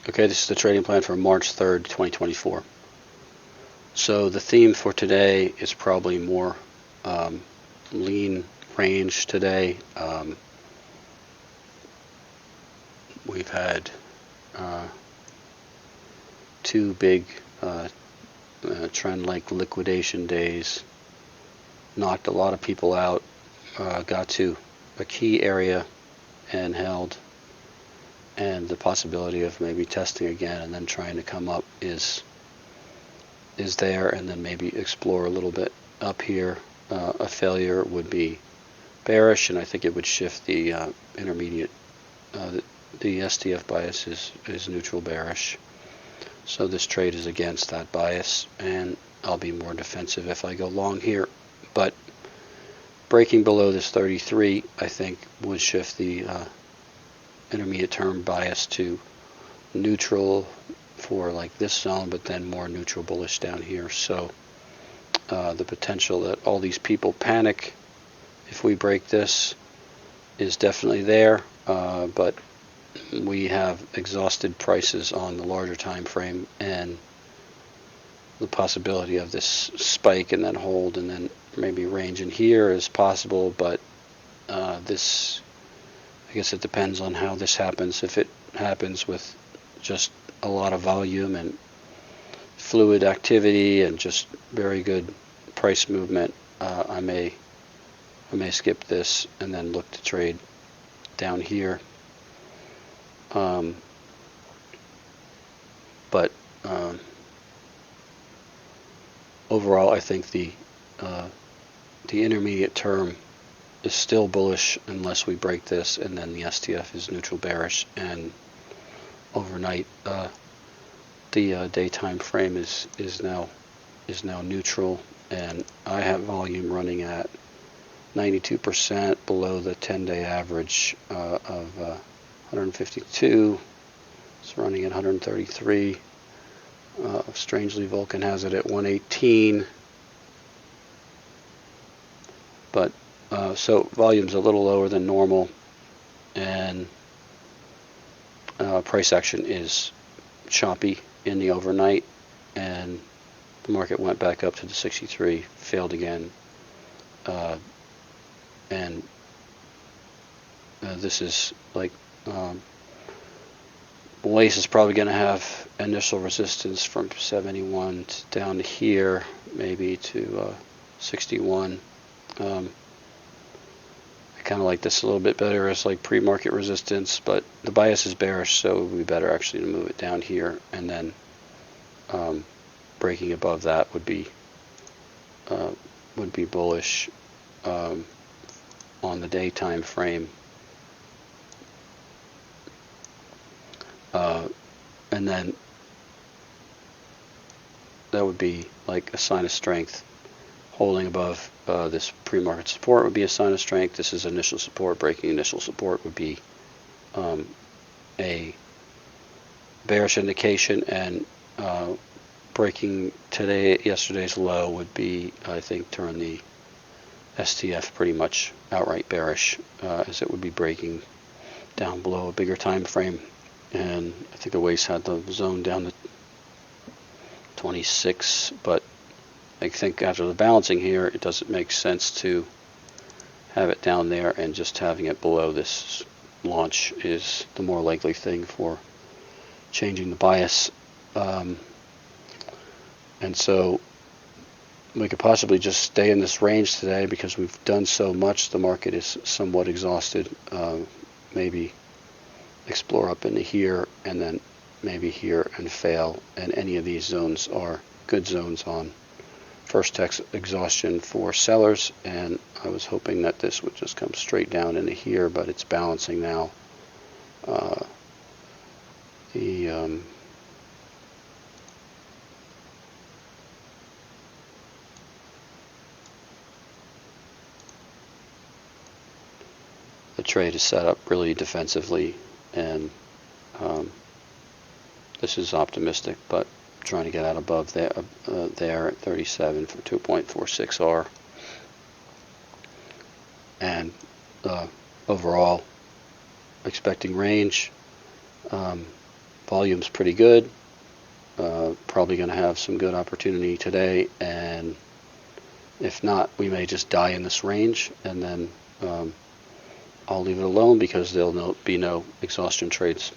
Okay, this is the trading plan for March 3rd, 2024. So the theme for today is probably more lean range today. We've had two big trend-like liquidation days, knocked a lot of people out, got to a key area and held, and the possibility of maybe testing again and then trying to come up is there, and then maybe explore a little bit up here. A failure would be bearish, and I think it would shift the intermediate. The STF bias is neutral bearish, so this trade is against that bias, and I'll be more defensive if I go long here. But breaking below this 33, I think, would shift the intermediate term bias to neutral for like this zone, but then more neutral bullish down here. So the potential that all these people panic if we break this is definitely there, but we have exhausted prices on the larger time frame, and the possibility of this spike and then hold and then maybe range in here is possible, but this, I guess it depends on how this happens. If it happens with just a lot of volume and fluid activity and just very good price movement, I may skip this and then look to trade down here. But overall, I think the intermediate term is still bullish unless we break this, and then the STF is neutral bearish, and overnight the daytime frame is now neutral, and I have volume running at 92% below the 10-day average of 152. It's running at 133. Strangely, Vulcan has it at 118. But so volume's a little lower than normal, and price action is choppy in the overnight, and the market went back up to the 63, failed again, and this is like Lace is probably going to have initial resistance from 71 down to here, maybe to 61. I kind of like this a little bit better as like pre-market resistance, but the bias is bearish, so it would be better actually to move it down here, and then breaking above that would be bullish on the daytime frame. And then that would be like a sign of strength. Holding above this pre-market support would be a sign of strength. This is initial support. Breaking initial support would be a bearish indication, and breaking yesterday's low would be, I think, turn the STF pretty much outright bearish, as it would be breaking down below a bigger time frame. And I think the Wace had the zone down to 26, but I think after the balancing here, it doesn't make sense to have it down there, and just having it below this launch is the more likely thing for changing the bias. And so we could possibly just stay in this range today because we've done so much. The market is somewhat exhausted. Maybe explore up into here, and then maybe here and fail, and any of these zones are good zones on first exhaustion for sellers, and I was hoping that this would just come straight down into here, but it's balancing now. The trade is set up really defensively, and this is optimistic, but trying to get out above there at 37 for 2.46 R. And overall, expecting range. volume's pretty good. Probably going to have some good opportunity today, and if not, we may just die in this range, and then I'll leave it alone because there'll be no exhaustion trades.